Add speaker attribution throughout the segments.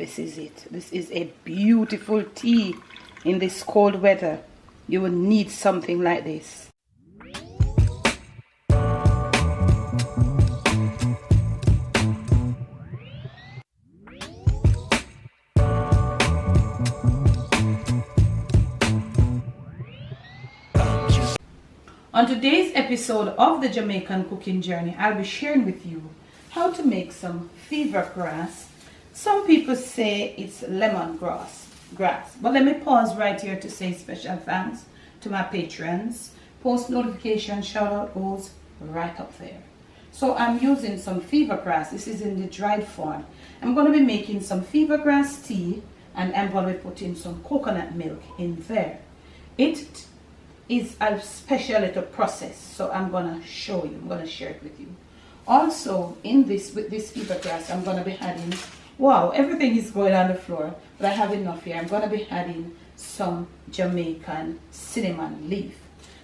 Speaker 1: This is it. This is a beautiful tea in this cold weather. You will need something like this. On today's episode of the Jamaican Cooking Journey, I'll be sharing with you how to make some fever grass. Some people say it's lemongrass, but let me pause right here to say special thanks to my patrons. Post notification shout out goes right up there. So I'm using some fever grass. This is in the dried form. I'm going to be making some fever grass tea, and I'm going to be putting some coconut milk in there. It is a special little process, so I'm going to show you. I'm going to share it with you. Also, in this, with this fever grass, I'm going to be adding, wow, everything is going on the floor, but I have enough here. I'm going to be adding some Jamaican cinnamon leaf.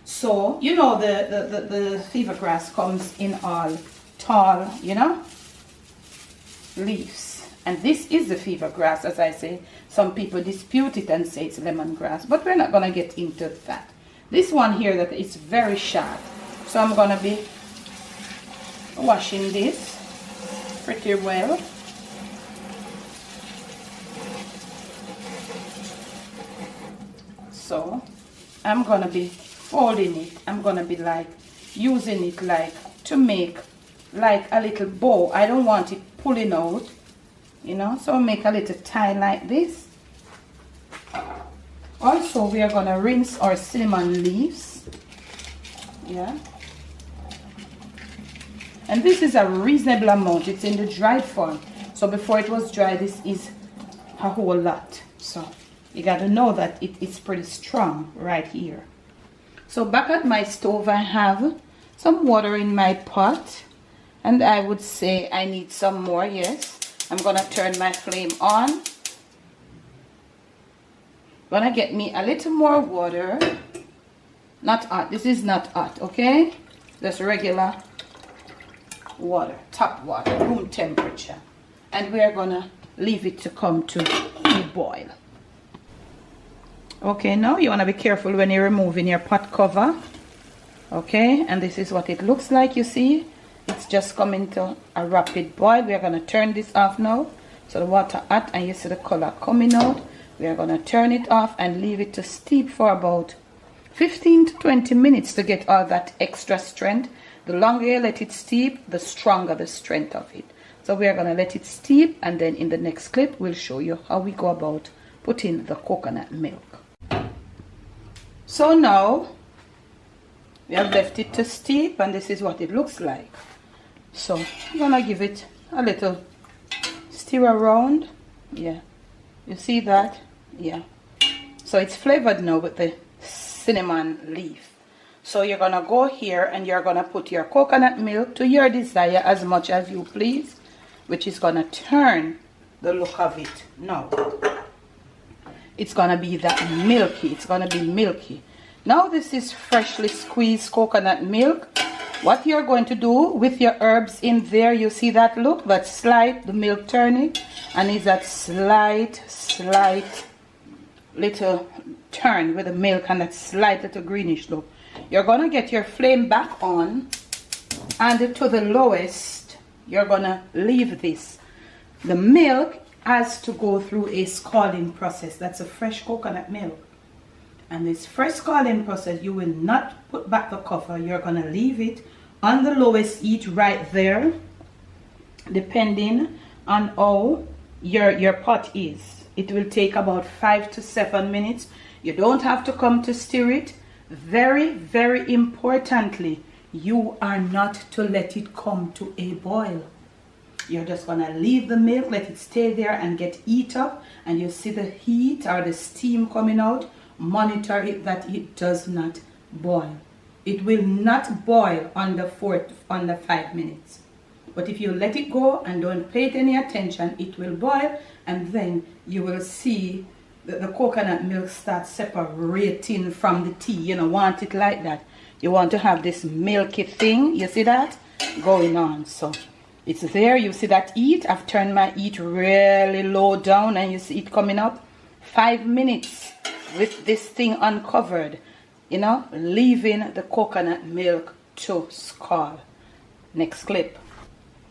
Speaker 1: So, you know, the fever grass comes in all tall, you know, leaves. And this is the fever grass, as I say. Some people dispute it and say it's lemongrass, but we're not going to get into that. This one here that is very sharp, so I'm going to be washing this pretty well. So I'm going to be folding it. I'm going to be like using it like to make like a little bow. I don't want it pulling out, you know, so I'll make a little tie like this. Also, we are going to rinse our cinnamon leaves. Yeah. And this is a reasonable amount. It's in the dried form. So before it was dry, this is a whole lot. So you got to know that it's pretty strong right here. So back at my stove, I have some water in my pot. And I would say I need some more, yes. I'm going to turn my flame on. Gonna get me a little more water. Not hot. This is not hot, okay? Just regular water, tap water, room temperature. And we are gonna leave it to come to a boil. Okay, now you wanna be careful when you're removing your pot cover. Okay, and this is what it looks like, you see? It's just coming to a rapid boil. We are gonna turn this off now. So the water hot and you see the color coming out. We are going to turn it off and leave it to steep for about 15 to 20 minutes to get all that extra strength. The longer you let it steep, the stronger the strength of it. So we are going to let it steep, and then in the next clip we'll show you how we go about putting the coconut milk. So now we have left it to steep, and this is what it looks like. So I'm going to give it a little stir around. Yeah, you see that? Yeah, so it's flavored now with the cinnamon leaf. So you're gonna go here and you're gonna put your coconut milk to your desire as much as you please, which is gonna turn the look of it now. It's gonna be that milky. It's gonna be milky. Now this is freshly squeezed coconut milk. What you're going to do with your herbs in there, you see that look, that slight, the milk turning, and is that slight little turn with the milk and that slight little greenish look. You're going to get your flame back on, and to the lowest you're going to leave this. The milk has to go through a scalding process. That's a fresh coconut milk, and this fresh scalding process, you will not put back the cover. You're going to leave it on the lowest heat right there, depending on how your pot is. It will take about 5 to 7 minutes. You don't have to come to stir it. Very, very importantly, you are not to let it come to a boil. You're just going to leave the milk, let it stay there and get heat up, and you see the heat or the steam coming out. Monitor it that it does not boil. It will not boil under 5 minutes. But if you let it go and don't pay it any attention, it will boil, and then you will see that the coconut milk starts separating from the tea. You don't want it like that. You want to have this milky thing, you see that, going on. So It's there. You see that heat? I've turned my heat really low down and you see it coming up. 5 minutes with this thing uncovered, you know, leaving the coconut milk to scald. Next clip.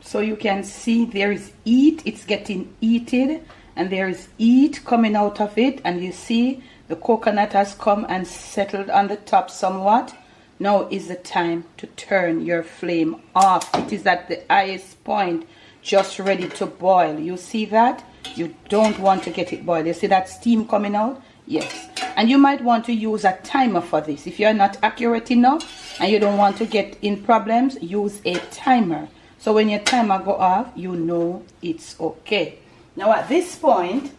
Speaker 1: So you can see there is heat. It's getting heated and there is heat coming out of it, and you see the coconut has come and settled on the top somewhat. Now is the time to turn your flame off. It is at the highest point, just ready to boil. You see that? You don't want to get it boiled. You see that steam coming out? Yes. And you might want to use a timer for this. If you're not accurate enough and you don't want to get in problems, use a timer. So when your timer go off, you know it's okay. Now at this point,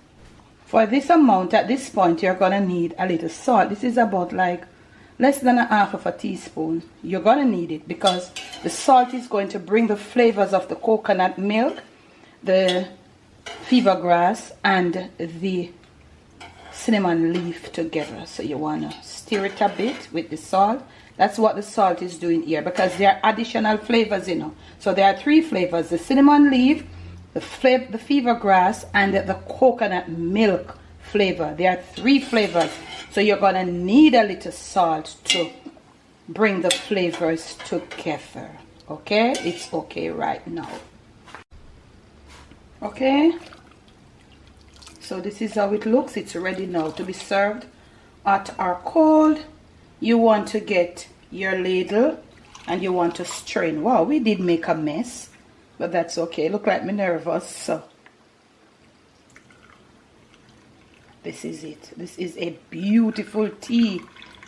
Speaker 1: for this amount, at this point, you're going to need a little salt. This is about like less than 1/2 teaspoon. You're going to need it because the salt is going to bring the flavors of the coconut milk, the fever grass, and the cinnamon leaf together. So you want to stir it a bit with the salt. That's what the salt is doing here, because there are additional flavors, you know. So there are 3 flavors: the cinnamon leaf, the fever grass, and the coconut milk flavor. There are 3 flavors. So you're going to need a little salt to bring the flavors together. Okay? It's okay right now. Okay? So this is how it looks. It's ready now to be served, hot or cold. You want to get your ladle and you want to strain. Wow, we did make a mess, but that's okay. Look like me nervous. So this is it. This is a beautiful tea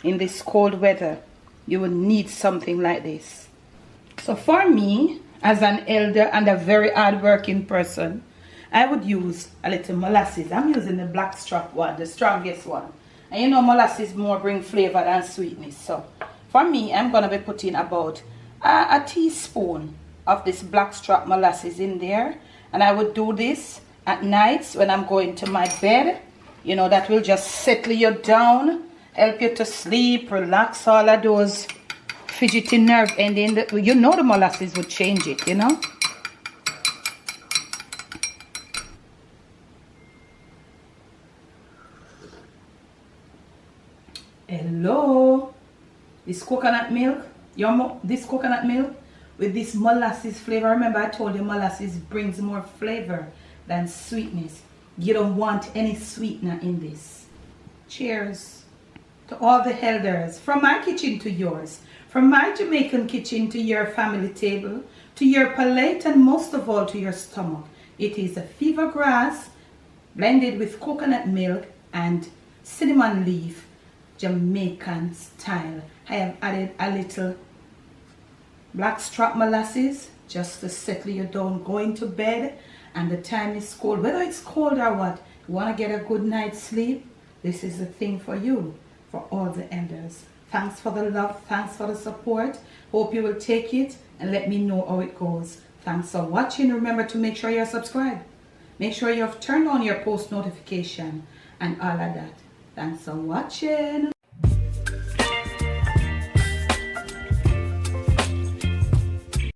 Speaker 1: in this cold weather. You will need something like this. So for me, as an elder and a very hard-working person, I would use a little molasses. I'm using the blackstrap one, the strongest one. And you know, molasses more bring flavor than sweetness. So for me, I'm going to be putting about a teaspoon of this blackstrap molasses in there. And I would do this at nights when I'm going to my bed. You know, that will just settle you down, help you to sleep, relax all of those fidgety nerve ending. You know, the molasses would change it, you know. Hello, this coconut milk, this coconut milk with this molasses flavor. Remember I told you molasses brings more flavor than sweetness. You don't want any sweetener in this. Cheers to all the elders, from my kitchen to yours, from my Jamaican kitchen to your family table, to your palate, and most of all to your stomach. It is a fever grass blended with coconut milk and cinnamon leaf, Jamaican style. I have added a little blackstrap molasses just to settle you down going to bed, and the time is cold. Whether it's cold or what, you want to get a good night's sleep, this is the thing for you, for all the elders. Thanks for the love, thanks for the support. Hope you will take it and let me know how it goes. Thanks for watching. Remember to make sure you're subscribed. Make sure you have turned on your post notification and all of that. Thanks for watching.